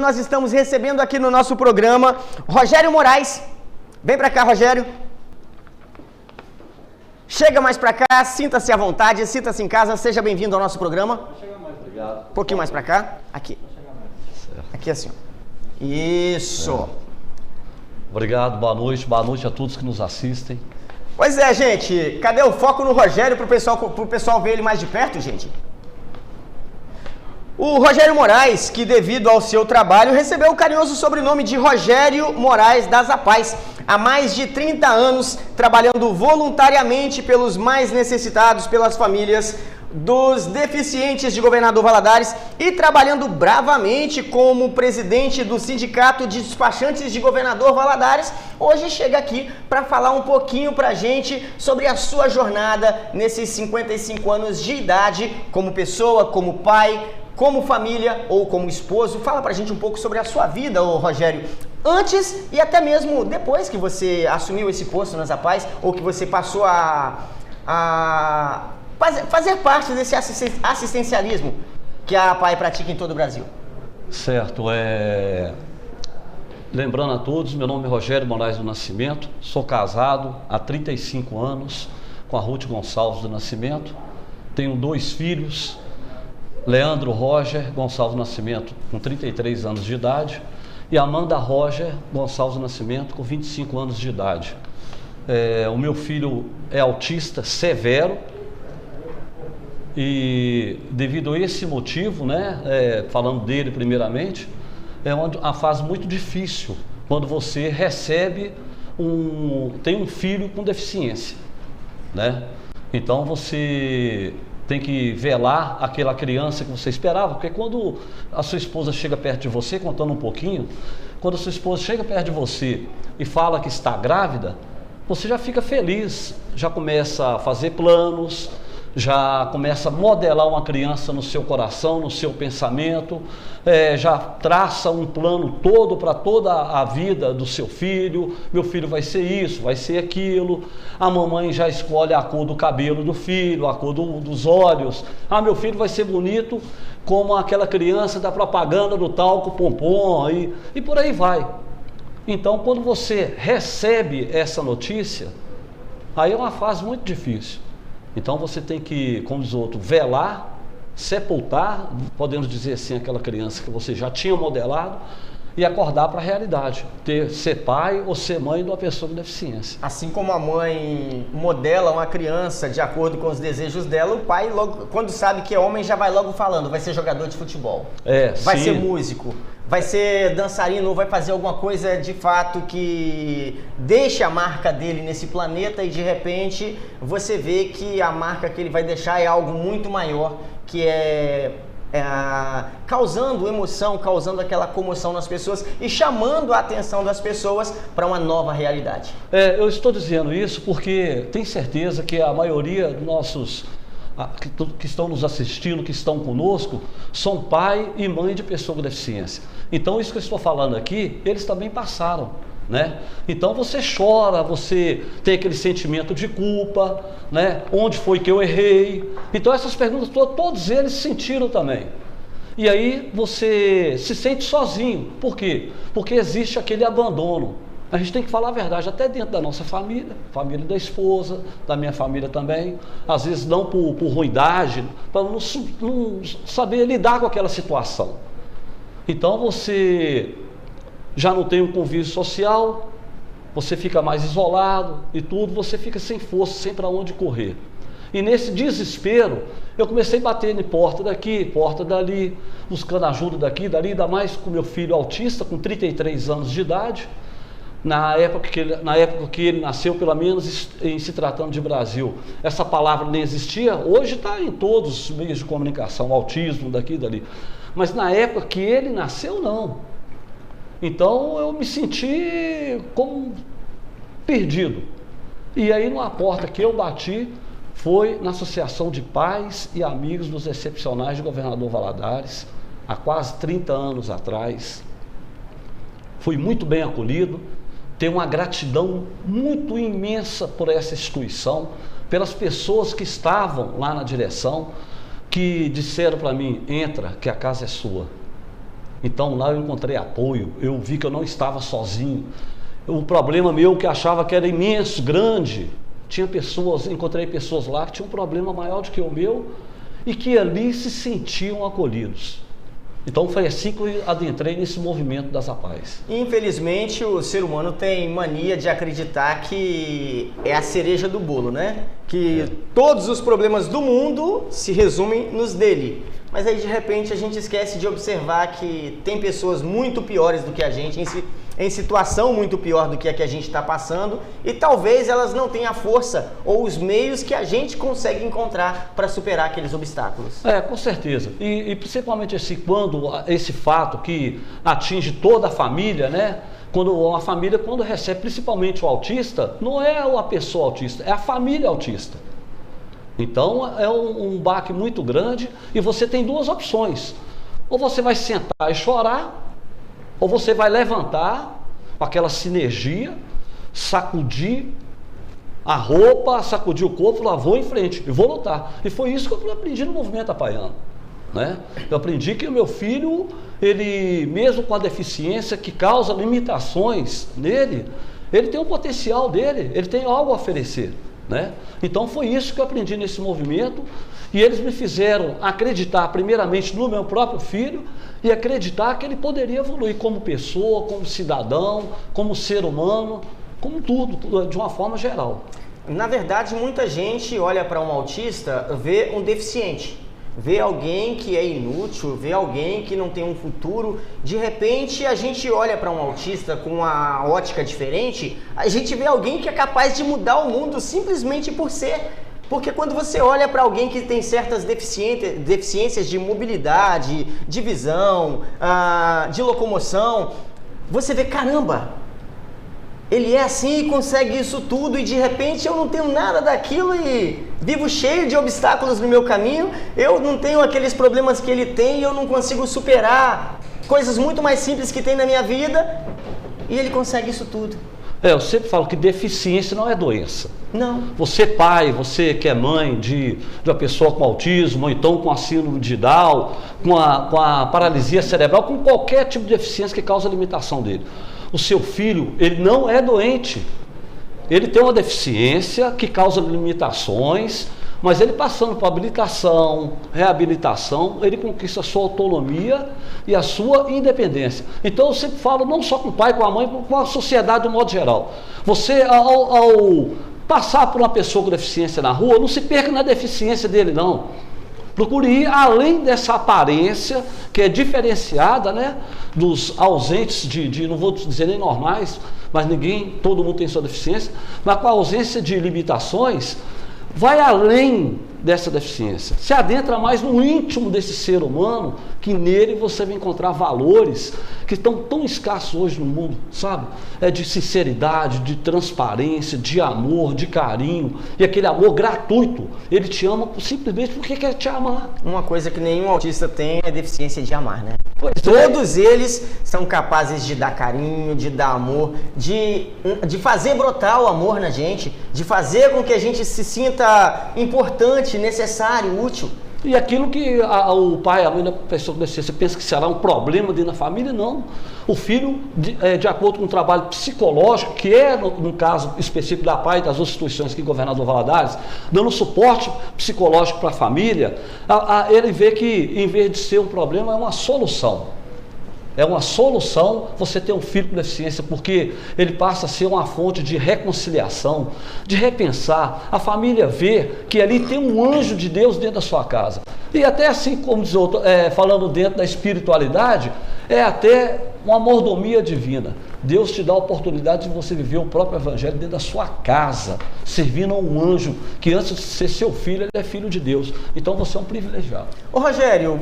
nós estamos recebendo aqui no nosso programa Rogério Moraes. Vem para cá, Rogério. Chega mais para cá, sinta-se à vontade, sinta-se em casa, seja bem-vindo ao nosso programa. Vou chegar mais, obrigado. Um pouquinho mais para cá. Aqui. Vou chegar mais. Aqui assim. Isso. Obrigado, boa noite a todos que nos assistem. Pois é, gente. Cadê o foco no Rogério pro pessoal ver ele mais de perto, gente? O Rogério Moraes, que devido ao seu trabalho, recebeu o carinhoso sobrenome de Rogério Moraes das Apaz. Há mais de 30 anos, trabalhando voluntariamente pelos mais necessitados, pelas famílias dos deficientes de Governador Valadares e trabalhando bravamente como presidente do Sindicato de Despachantes de Governador Valadares, hoje chega aqui para falar um pouquinho para a gente sobre a sua jornada nesses 55 anos de idade, como pessoa, como pai, como família ou como esposo. Fala pra gente um pouco sobre a sua vida, ô Rogério, antes e até mesmo depois que você assumiu esse posto nas Apaz, ou que você passou a fazer parte desse assistencialismo que a APAE pratica em todo o Brasil. Certo, lembrando a todos, meu nome é Rogério Moraes do Nascimento, sou casado há 35 anos com a Ruth Gonçalves do Nascimento, tenho 2 filhos, Leandro Roger Gonçalves do Nascimento, com 33 anos de idade, e Amanda Roger Gonçalves do Nascimento, com 25 anos de idade. O meu filho é autista severo e, devido a esse motivo, falando dele primeiramente, é uma fase muito difícil quando você tem um filho com deficiência, né? Então você tem que velar aquela criança que você esperava, porque quando a sua esposa chega perto de você, contando um pouquinho, quando a sua esposa chega perto de você e fala que está grávida, você já fica feliz, já começa a fazer planos, já começa a modelar uma criança no seu coração, no seu pensamento, já traça um plano todo para toda a vida do seu filho. Meu filho vai ser isso, vai ser aquilo. A mamãe já escolhe a cor do cabelo do filho, a cor dos olhos. Meu filho vai ser bonito como aquela criança da propaganda do talco pompom, e por aí vai. Então, quando você recebe essa notícia, aí é uma fase muito difícil. Então você tem que, como diz o outro, velar, sepultar, podemos dizer assim, aquela criança que você já tinha modelado e acordar para a realidade, ser pai ou ser mãe de uma pessoa com deficiência. Assim como a mãe modela uma criança de acordo com os desejos dela, o pai, logo, quando sabe que é homem, já vai logo falando, vai ser jogador de futebol, vai ser músico, vai ser dançarino, ou vai fazer alguma coisa de fato que deixe a marca dele nesse planeta, e de repente você vê que a marca que ele vai deixar é algo muito maior, que causando emoção, causando aquela comoção nas pessoas e chamando a atenção das pessoas para uma nova realidade. Eu estou dizendo isso porque tenho certeza que a maioria dos nossos que estão nos assistindo, que estão conosco, são pai e mãe de pessoa com deficiência. Então isso que eu estou falando aqui, eles também passaram, né? Então você chora, você tem aquele sentimento de culpa, né? Onde foi que eu errei? Então essas perguntas todos eles sentiram também. E aí você se sente sozinho. Por quê? Porque existe aquele abandono. A gente tem que falar a verdade, até dentro da nossa família, família da esposa, da minha família também, às vezes não por ruindade, para não saber lidar com aquela situação. Então você já não tem um convívio social, você fica mais isolado e tudo, você fica sem força, sem para onde correr. E nesse desespero, eu comecei a bater em porta daqui, porta dali, buscando ajuda daqui, dali, ainda mais com meu filho autista, com 33 anos de idade. Na época que ele nasceu, pelo menos em se tratando de Brasil, essa palavra nem existia. Hoje está em todos os meios de comunicação, autismo, daqui e dali. Mas na época que ele nasceu, não. Então eu me senti como perdido. E aí numa porta que eu bati, foi na Associação de Pais e Amigos dos Excepcionais de Governador Valadares, há quase 30 anos atrás. Fui muito bem acolhido. Tenho uma gratidão muito imensa por essa instituição, pelas pessoas que estavam lá na direção, que disseram para mim: entra, que a casa é sua. Então lá eu encontrei apoio, eu vi que eu não estava sozinho. O problema meu que achava que era imenso, grande, tinha pessoas, encontrei pessoas lá que tinham um problema maior do que o meu e que ali se sentiam acolhidos. Então foi assim que eu adentrei nesse movimento das APAES. Infelizmente o ser humano tem mania de acreditar que é a cereja do bolo, né? Que todos os problemas do mundo se resumem nos dele. Mas aí de repente a gente esquece de observar que tem pessoas muito piores do que a gente, em situação muito pior do que a gente está passando, e talvez elas não tenham a força ou os meios que a gente consegue encontrar para superar aqueles obstáculos. Com certeza. E principalmente quando esse fato que atinge toda a família, né? Quando a família, quando recebe principalmente o autista, não é a pessoa autista, é a família autista. Então é um baque muito grande e você tem duas opções. Ou você vai sentar e chorar, ou você vai levantar com aquela sinergia, sacudir a roupa, sacudir o corpo, lá vou em frente e vou lutar. E foi isso que eu aprendi no movimento apaiano, né? Eu aprendi que o meu filho, ele mesmo com a deficiência que causa limitações nele, ele tem um potencial dele, ele tem algo a oferecer, né? Então foi isso que eu aprendi nesse movimento e eles me fizeram acreditar primeiramente no meu próprio filho e acreditar que ele poderia evoluir como pessoa, como cidadão, como ser humano, como tudo, de uma forma geral. Na verdade, muita gente olha para um autista, vê um deficiente, vê alguém que é inútil, vê alguém que não tem um futuro. De repente, a gente olha para um autista com uma ótica diferente, a gente vê alguém que é capaz de mudar o mundo simplesmente por ser. Porque quando você olha para alguém que tem certas deficiências de mobilidade, de visão, de locomoção, você vê, caramba, ele é assim e consegue isso tudo, e de repente eu não tenho nada daquilo e vivo cheio de obstáculos no meu caminho, eu não tenho aqueles problemas que ele tem e eu não consigo superar coisas muito mais simples que tem na minha vida, e ele consegue isso tudo. Eu sempre falo que deficiência não é doença. Não. Você pai, você que é mãe de uma pessoa com autismo, ou então com a síndrome de Down, com a paralisia cerebral, com qualquer tipo de deficiência que causa limitação dele. O seu filho, ele não é doente. Ele tem uma deficiência que causa limitações, mas ele passando por habilitação, reabilitação, ele conquista a sua autonomia e a sua independência. Então eu sempre falo, não só com o pai, com a mãe, com a sociedade de um modo geral. Você, ao passar por uma pessoa com deficiência na rua, não se perca na deficiência dele, não. Procure ir além dessa aparência que é diferenciada, né, dos ausentes não vou dizer nem normais, mas todo mundo tem sua deficiência, mas com a ausência de limitações, vai além dessa deficiência, se adentra mais no íntimo desse ser humano, que nele você vai encontrar valores que estão tão escassos hoje no mundo, sabe? É de sinceridade, de transparência, de amor, de carinho, e aquele amor gratuito. Ele te ama simplesmente porque quer te amar. Uma coisa que nenhum autista tem é deficiência de amar, né? Todos eles são capazes de dar carinho, de dar amor, de fazer brotar o amor na gente, de fazer com que a gente se sinta importante, necessário, útil. E aquilo que o pai, a mãe da pessoa com deficiência pensa que será um problema dentro da família, não. O filho, de acordo com o trabalho psicológico, que é, no caso específico da PAI e das outras instituições aqui, governador Valadares, dando suporte psicológico para a família, ele vê que, em vez de ser um problema, é uma solução. É uma solução você ter um filho com deficiência, porque ele passa a ser uma fonte de reconciliação, de repensar. A família vê que ali tem um anjo de Deus dentro da sua casa. E até assim, como diz outro, falando dentro da espiritualidade, é até uma mordomia divina. Deus te dá a oportunidade de você viver o próprio evangelho dentro da sua casa, servindo a um anjo que antes de ser seu filho, ele é filho de Deus. Então você é um privilegiado. Ô Rogério,